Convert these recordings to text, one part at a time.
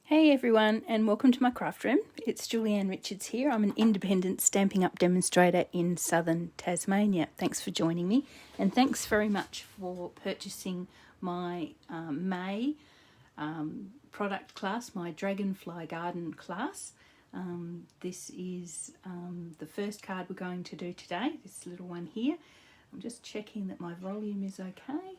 Hey everyone, and welcome to my craft room. It's Julianne Richards here. I'm an independent Stampin' Up! Demonstrator in southern Tasmania. Thanks for joining me, and thanks very much for purchasing my May product class, my Dragonfly Garden class. This is the first card we're going to do today, this little one here. I'm just checking that my volume is okay.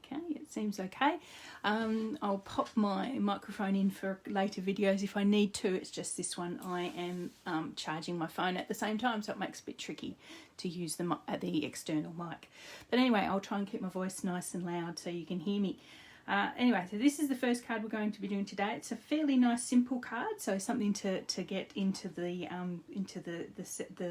Okay, it seems okay. I'll pop my microphone in for later videos if I need to. It's just this one I am charging my phone at the same time, so it makes it a bit tricky to use the external mic. But anyway, I'll try and keep my voice nice and loud so you can hear me. Anyway, so this is the first card we're going to be doing today. It's a fairly nice, simple card, so something to get into the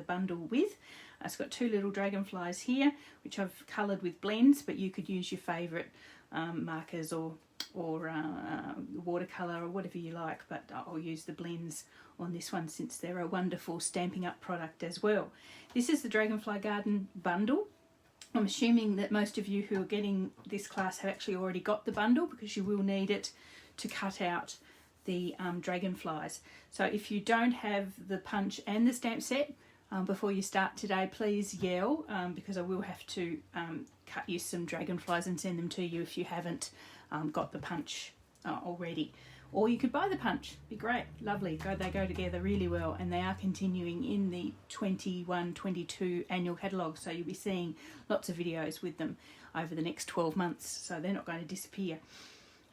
bundle with. It's got two little dragonflies here, which I've coloured with blends, but you could use your favourite markers or watercolour or whatever you like, but I'll use the blends on this one since they're a wonderful Stampin' Up! Product as well. This is the Dragonfly Garden bundle. I'm assuming that most of you who are getting this class have actually already got the bundle, because you will need it to cut out the dragonflies. So if you don't have the punch and the stamp set, before you start today, please yell, because I will have to cut you some dragonflies and send them to you if you haven't got the punch already. Or you could buy the punch, be great, lovely. They go together really well, and they are continuing in the 21-22 annual catalogue, so you'll be seeing lots of videos with them over the next 12 months, so they're not going to disappear.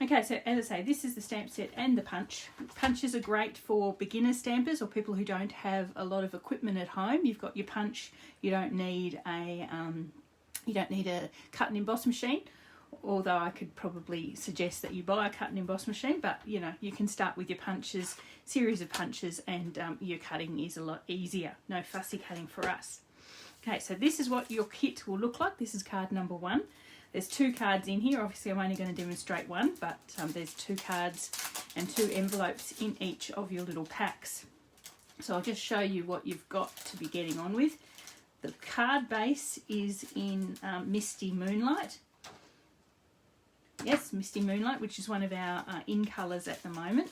Okay, so as I say, this is the stamp set and the punch. Punches are great for beginner stampers or people who don't have a lot of equipment at home. You've got your punch. You don't need a cut and emboss machine, although I could probably suggest that you buy a cut and emboss machine. But you know, you can start with your punches, series of punches, and your cutting is a lot easier. No fussy cutting for us. Okay, so this is what your kit will look like. This is card number 1. There's 2 cards in here. Obviously, I'm only going to demonstrate one, but there's 2 cards and 2 envelopes in each of your little packs. So I'll just show you what you've got to be getting on with. The card base is in Misty Moonlight. Yes, Misty Moonlight, which is one of our in colours at the moment.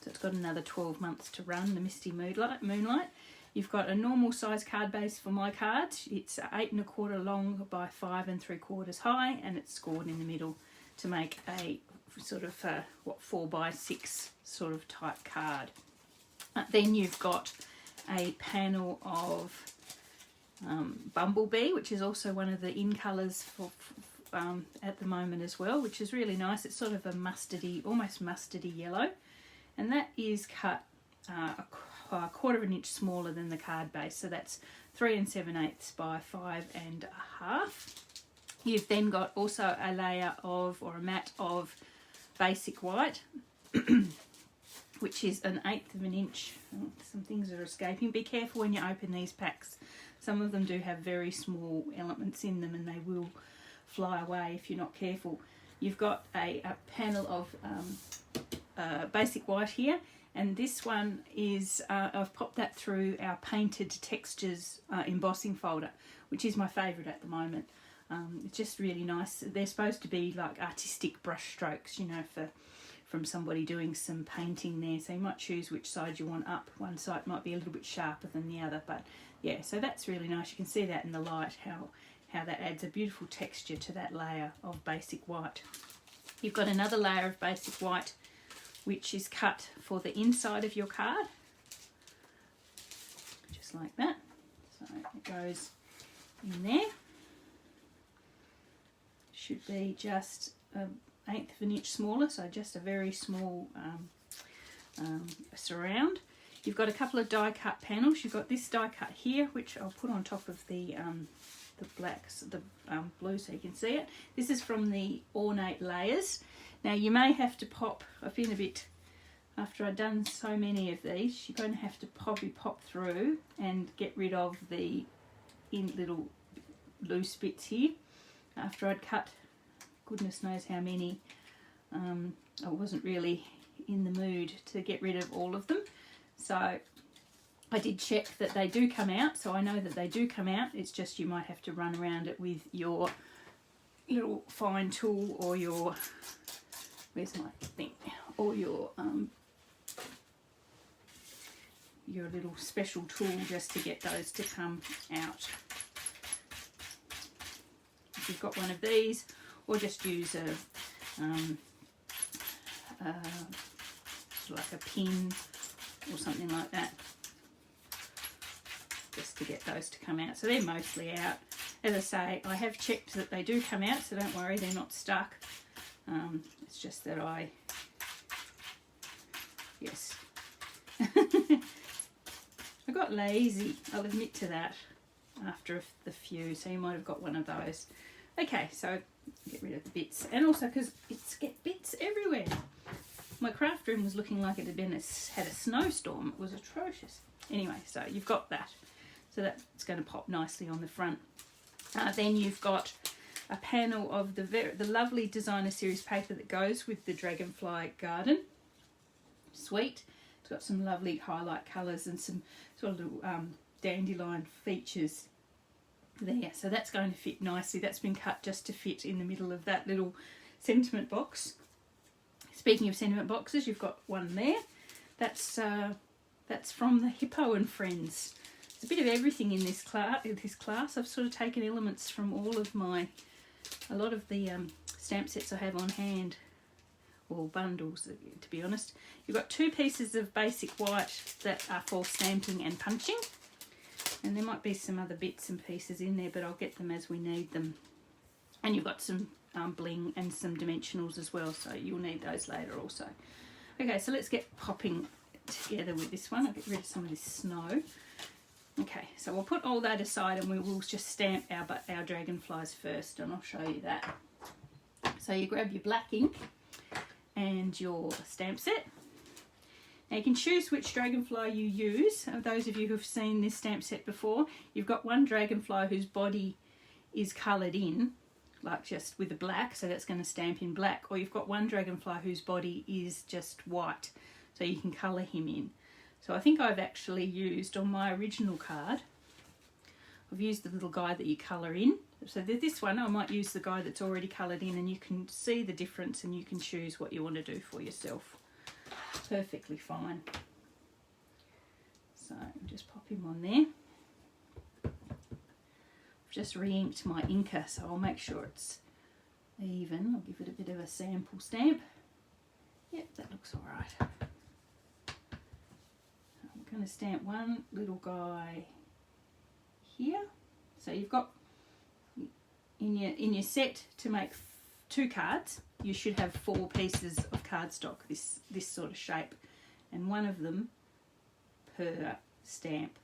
So it's got another 12 months to run, the Misty Moonlight. You've got a normal size card base for my cards. It's 8 1/4 long by 5 3/4 high, and it's scored in the middle to make a sort of 4 by 6 sort of type card. Then you've got a panel of Bumblebee, which is also one of the in colours for at the moment as well, which is really nice. It's sort of a mustardy, almost mustardy yellow, and that is cut a 1/4 inch smaller than the card base, so that's 3 7/8 by 5 1/2. You've then got also a layer of, or a mat of basic white, which is an 1/8 of an inch. Oh, some things are escaping. Be careful when you open these packs. Some of them do have very small elements in them, and they will fly away if you're not careful. You've got a panel of basic white here. And this one is, I've popped that through our painted textures embossing folder, which is my favourite at the moment. It's just really nice. They're supposed to be like artistic brush strokes, you know, from somebody doing some painting there. So you might choose which side you want up. One side might be a little bit sharper than the other, but yeah, so that's really nice. You can see that in the light, how that adds a beautiful texture to that layer of basic white. You've got another layer of basic white, which is cut for the inside of your card, just like that. So it goes in there. Should be just an 1/8 of an inch smaller, so just a very small surround. You've got a couple of die cut panels. You've got this die cut here, which I'll put on top of the blue so you can see it. This is from the Ornate Layers. Now you may have to pop, I've been a bit, after I've done so many of these, you're going to have to probably pop through and get rid of the little loose bits here. After I'd cut goodness knows how many, I wasn't really in the mood to get rid of all of them. So I did check that they do come out, so I know that they do come out. It's just you might have to run around it with your little fine tool or your, where's my thing? or your little special tool just to get those to come out. If you've got one of these, or just use like a pin or something like that, just to get those to come out. So they're mostly out. As I say, I have checked that they do come out, so don't worry, they're not stuck. It's just that yes. I got lazy, I'll admit to that, after the few, so you might have got one of those. Okay, so get rid of the bits, and also because it's get bits everywhere. My craft room was looking like it had had a snowstorm. It was atrocious. Anyway, so you've got that. So that's going to pop nicely on the front. Then you've got a panel of the lovely designer series paper that goes with the Dragonfly Garden. Sweet. It's got some lovely highlight colours and some sort of little dandelion features there. So that's going to fit nicely. That's been cut just to fit in the middle of that little sentiment box. Speaking of sentiment boxes, you've got one there. That's from the Hippo and Friends. There's a bit of everything in this class. I've sort of taken elements from a lot of the stamp sets I have on hand, or bundles, to be honest. You've got 2 pieces of basic white that are for stamping and punching, and there might be some other bits and pieces in there, but I'll get them as we need them. And you've got some bling and some dimensionals as well, so you'll need those later also. Okay, so let's get popping together with this one. I'll get rid of some of this snow. Okay, so we'll put all that aside and we will just stamp our dragonflies first, and I'll show you that. So you grab your black ink and your stamp set. Now you can choose which dragonfly you use. Those of you who've seen this stamp set before, you've got one dragonfly whose body is coloured in, like just with the black, so that's going to stamp in black, or you've got one dragonfly whose body is just white, so you can colour him in. So I think I've actually used, on my original card, I've used the little guy that you colour in. So this one, I might use the guy that's already coloured in, and you can see the difference and you can choose what you want to do for yourself. Perfectly fine. So just pop him on there. I've just re-inked my inker, so I'll make sure it's even. I'll give it a bit of a sample stamp. Yep, that looks all right. I'm going to stamp one little guy here. So you've got in your set to make 2 cards, you should have 4 pieces of cardstock, this sort of shape, and one of them per stamp.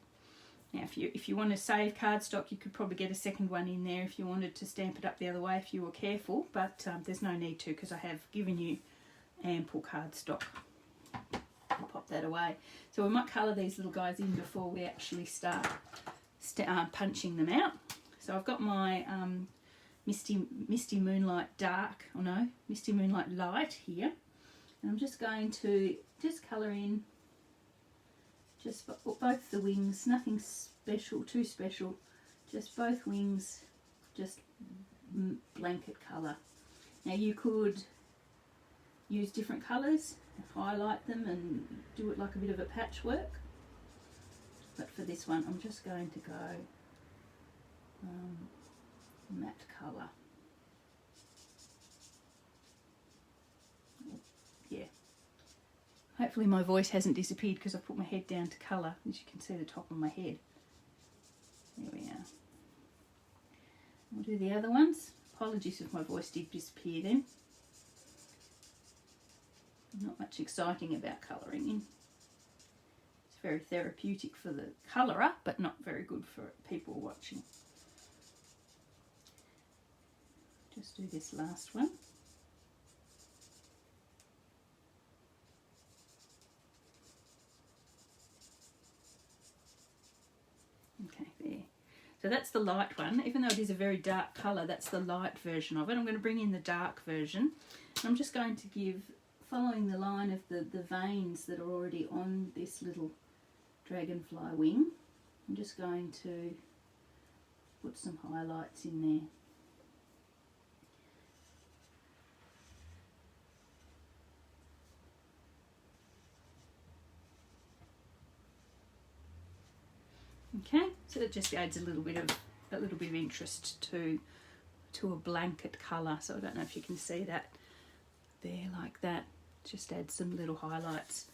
Now if you want to save cardstock, you could probably get a second one in there if you wanted to stamp it up the other way if you were careful, but there's no need to, because I have given you ample cardstock. I'll pop that away. So we might colour these little guys in before we actually start punching them out. So I've got my Misty Moonlight Misty Moonlight Light here, and I'm just going to colour in just both the wings, nothing special, too special, just both wings, just blanket colour. Now you could use different colours, highlight them and do it like a bit of a patchwork, but for this one I'm just going to go matte colour. Yeah. Hopefully my voice hasn't disappeared because I've put my head down to colour. As you can see, the top of my head. There we are. We'll do the other ones. Apologies if my voice did disappear then. Not much exciting about colouring in. It's very therapeutic for the colourer, but not very good for people watching. Just do this last one. Okay, there. So that's the light one. Even though it is a very dark colour, that's the light version of it. I'm going to bring in the dark version. I'm just going to give, following the line of the veins that are already on this little dragonfly wing, I'm just going to put some highlights in there. Okay, so it just adds a little bit of interest to a blanket colour. So I don't know if you can see that there like that. Just add some little highlights.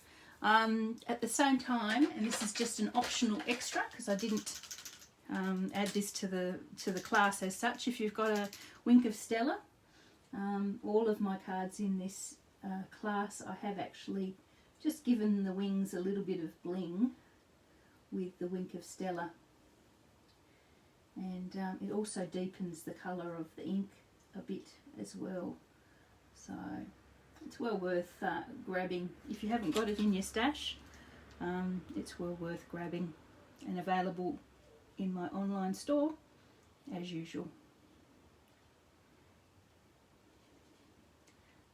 At the same time, and this is just an optional extra because I didn't add this to the class as such. If you've got a Wink of Stella, all of my cards in this class, I have actually just given the wings a little bit of bling with the Wink of Stella, and it also deepens the colour of the ink a bit as well. So it's well worth grabbing. If you haven't got it in your stash, it's well worth grabbing, and available in my online store as usual.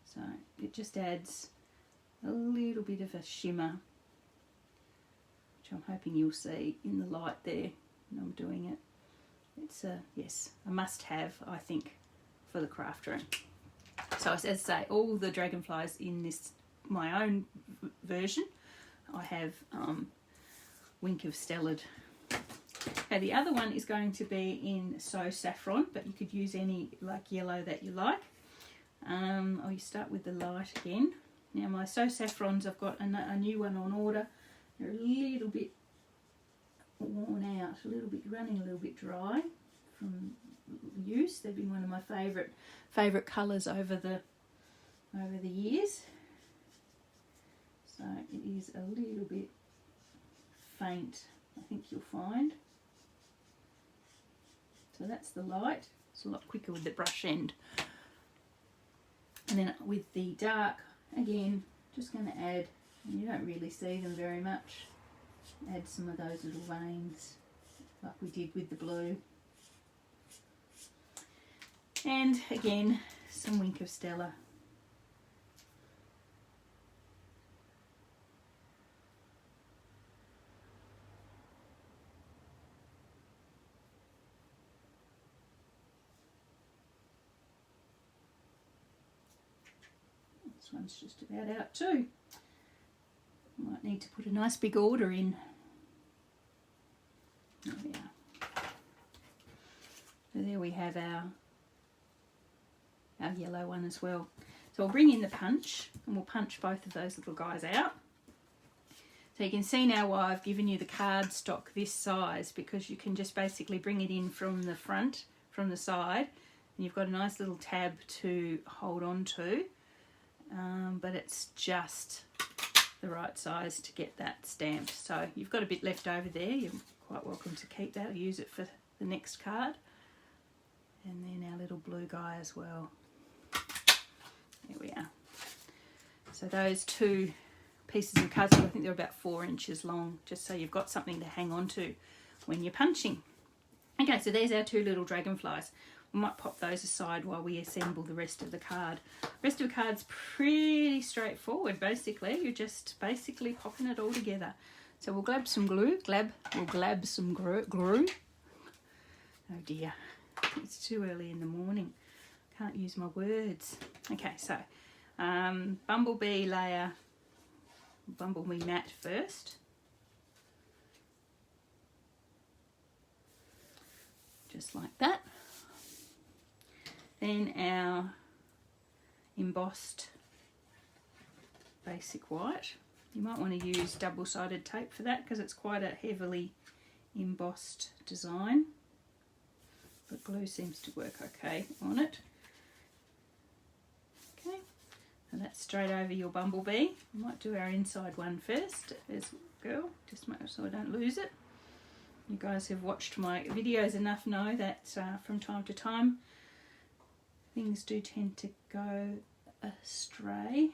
So it just adds a little bit of a shimmer, which I'm hoping you'll see in the light there when I'm doing it. It's a must-have, I think, for the craft room. So as I say, all the dragonflies in this, my own version, I have Wink of Stella'd. Okay, the other one is going to be in So Saffron, but you could use any like yellow that you like. You start with the light again. Now my So Saffrons, I've got a new one on order. They're a little bit worn out, running a little bit dry from use. They've been one of my favourite colours over the years. So it is a little bit faint, I think you'll find. So that's the light. It's a lot quicker with the brush end. And then with the dark, again, just going to add, and you don't really see them very much, add some of those little veins like we did with the blue. And again, some Wink of Stella. This one's just about out too. Might need to put a nice big order in. There we are. So there we have our yellow one as well. So I'll bring in the punch and we'll punch both of those little guys out. So you can see now why I've given you the card stock this size, because you can just basically bring it in from the front, from the side, and you've got a nice little tab to hold on to, but it's just the right size to get that stamped. So you've got a bit left over there, you're quite welcome to keep that or use it for the next card. And then our little blue guy as well. There we are. So those two pieces of cardstock, I think they're about 4 inches long, just so you've got something to hang on to when you're punching. Okay, so there's our two little dragonflies. We might pop those aside while we assemble the rest of the card. The rest of the card's pretty straightforward, basically. You're just basically popping it all together. So we'll grab some glue. We'll grab some glue. Oh dear, it's too early in the morning. Can't use my words. Okay, so bumblebee layer, bumblebee mat first. Just like that. Then our embossed basic white. You might want to use double-sided tape for that because it's quite a heavily embossed design. But glue seems to work okay on it. Okay, and that's straight over your bumblebee. We might do our inside one first as well, just so I don't lose it. You guys who've watched my videos enough know that from time to time things do tend to go astray.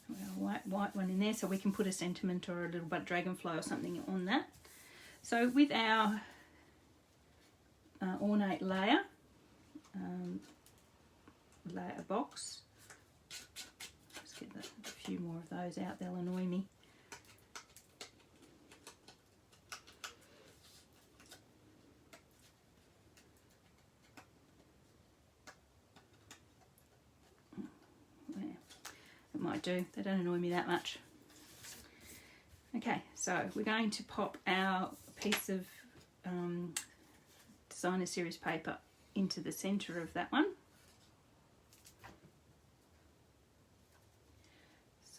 We've got a white one in there so we can put a sentiment or a little bit dragonfly or something on that. So with our ornate layer box, let's get a few more of those out, they'll annoy me. It might do, they don't annoy me that much. Okay, so we're going to pop our piece of designer series paper into the centre of that one.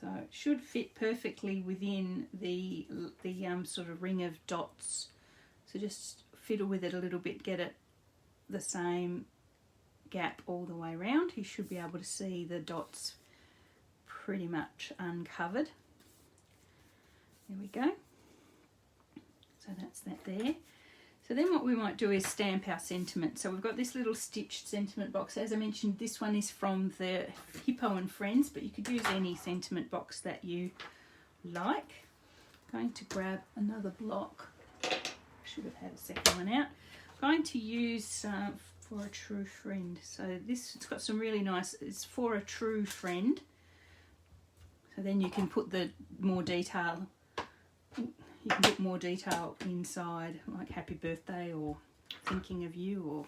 So it should fit perfectly within the sort of ring of dots. So just fiddle with it a little bit, get it the same gap all the way around. You should be able to see the dots pretty much uncovered. There we go. So that's that there. So then what we might do is stamp our sentiment. So we've got this little stitched sentiment box. As I mentioned, this one is from the Hippo and Friends, but you could use any sentiment box that you like. I'm going to grab another block. I should have had a second one out. I'm going to use For a True Friend. So this, it's got some really nice, it's For a True Friend. So then you can put the more detail. You can put more detail inside, like happy birthday or thinking of you, or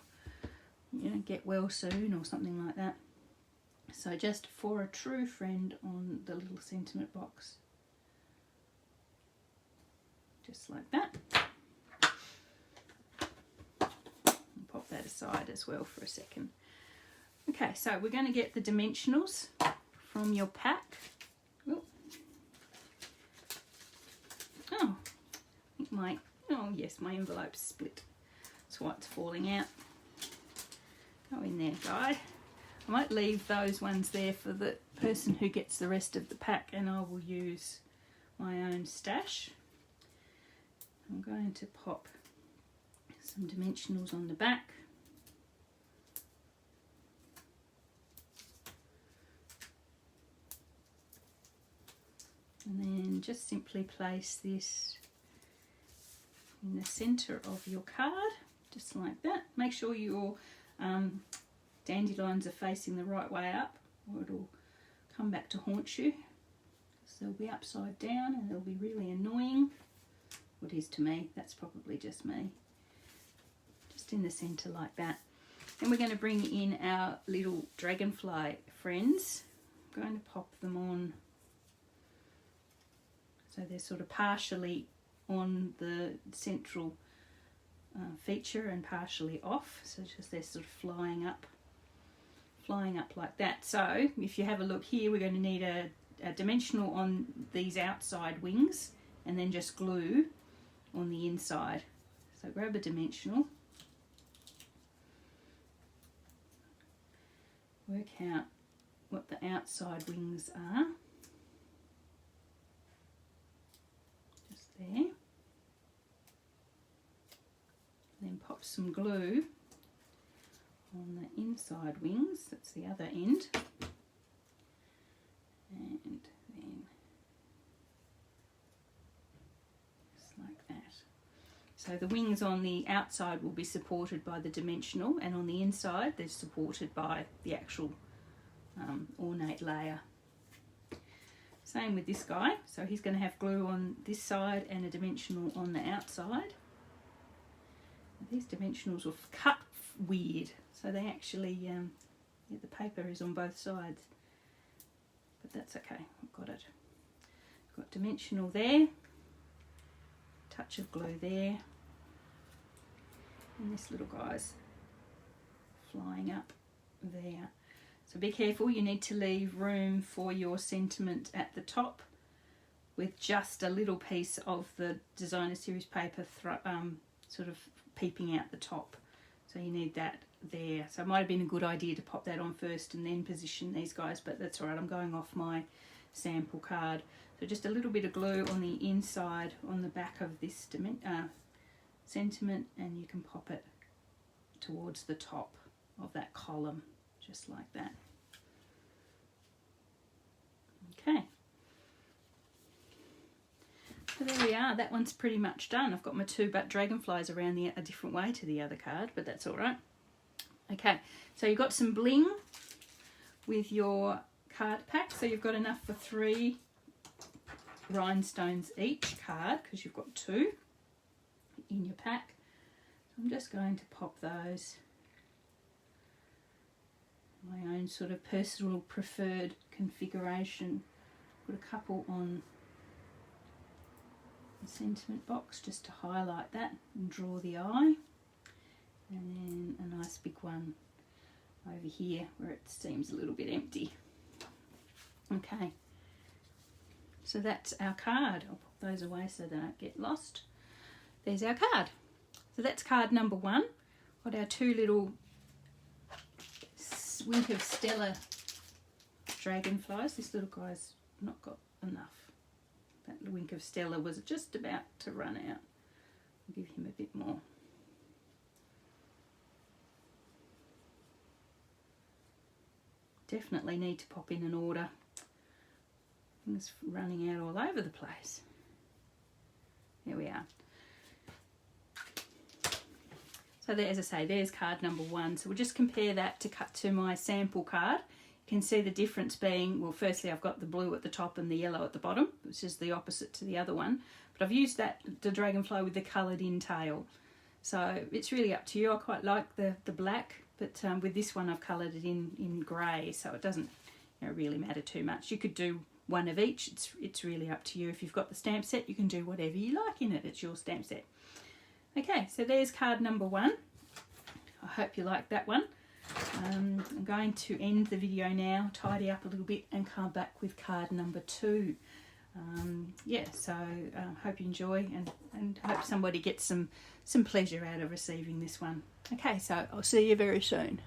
you know, get well soon or something like that. So just For a True Friend on the little sentiment box. Just like that. And pop that aside as well for a second. Okay, so we're going to get the dimensionals from your pack. My envelope's split. That's why it's falling out. Go in there, guy. I might leave those ones there for the person who gets the rest of the pack, and I will use my own stash. I'm going to pop some dimensionals on the back. And then just simply place this in the centre of your card, just like that. Make sure your dandelions are facing the right way up, or it'll come back to haunt you. So they'll be upside down and they'll be really annoying. What is to me, that's probably just me. Just in the centre like that. Then we're going to bring in our little dragonfly friends. I'm going to pop them on so they're sort of partially on the central feature and partially off, so just they're sort of flying up like that. So if you have a look here, we're going to need a dimensional on these outside wings and then just glue on the inside. So grab a dimensional, work out what the outside wings are, just there. Then pop some glue on the inside wings, that's the other end, and then just like that. So the wings on the outside will be supported by the dimensional, and on the inside they're supported by the actual ornate layer. Same with this guy, so he's going to have glue on this side and a dimensional on the outside. These dimensionals were cut weird, so they actually, the paper is on both sides, but that's okay, I've got it. Got dimensional there, touch of glue there, and this little guy's flying up there. So be careful, you need to leave room for your sentiment at the top with just a little piece of the designer series paper sort of peeping out the top. So you need that there. So it might have been a good idea to pop that on first and then position these guys, but that's all right, I'm going off my sample card. So just a little bit of glue on the inside, on the back of this sentiment, and you can pop it towards the top of that column, just like that. Okay. So there we are, that one's pretty much done. I've got my two dragonflies around a different way to the other card, but that's all right. Okay, so you've got some bling with your card pack. So you've got enough for 3 rhinestones each card, because you've got 2 in your pack. So I'm just going to pop those, my own sort of personal preferred configuration. Put a couple on the sentiment box just to highlight that and draw the eye. And then a nice big one over here where it seems a little bit empty. Okay, so that's our card. I'll put those away so they don't get lost. There's our card. So that's card number 1. Got our 2 little Wink of Stella dragonflies. This little guy's not got enough. That Wink of Stella was just about to run out. I'll give him a bit more. Definitely need to pop in an order. Things running out all over the place. There we are. So there, as I say, there's card number 1. So we'll just compare that to my sample card. You can see the difference being, well, firstly I've got the blue at the top and the yellow at the bottom, which is the opposite to the other one. But I've used the dragonfly with the coloured in tail. So it's really up to you. I quite like the black, but with this one I've coloured it in grey, so it doesn't really matter too much. You could do one of each. It's really up to you. If you've got the stamp set, you can do whatever you like in it. It's your stamp set. Okay, so there's card number 1. I hope you like that one. I'm going to end the video now, tidy up a little bit and come back with card number 2. Yeah, so hope you enjoy and hope somebody gets some pleasure out of receiving this one. Okay, so I'll see you very soon.